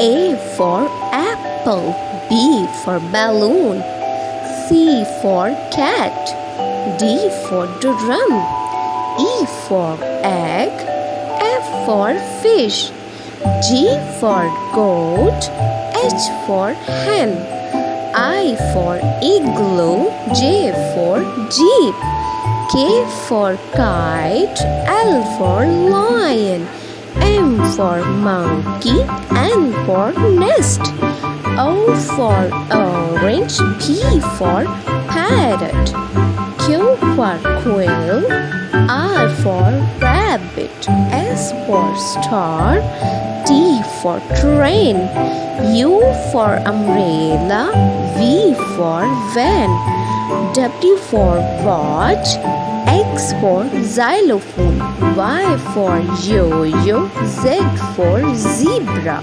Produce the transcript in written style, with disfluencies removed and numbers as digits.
A for apple, B for balloon, C for cat, D for drum, E for egg, F for fish, G for goat, H for hen, I for igloo, J for jeep, K for kite, L for lion, M for monkey, N for nest, O for orange, P for parrot, Q for quail, R for rabbit, S for star, T for train, U for umbrella, V for van, W for watch, X for xylophone, Y for yo-yo, Z for zebra.